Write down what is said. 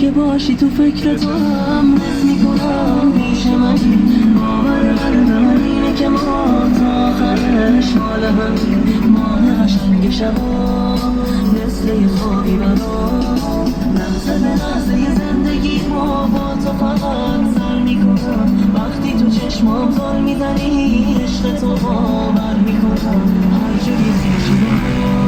که باشی تو فکر تو هم حس میکنم پیش منی. باور قلب من اینه که ما تا آخرش مال همین. ماه قشنگ شبا مثل یه خوابی برا لحظه به لحظه زندگی با تو فقط سر میکنم. وقتی تو چشمام زل میزنی عشق تو باور میکنم. هر جوری زیشی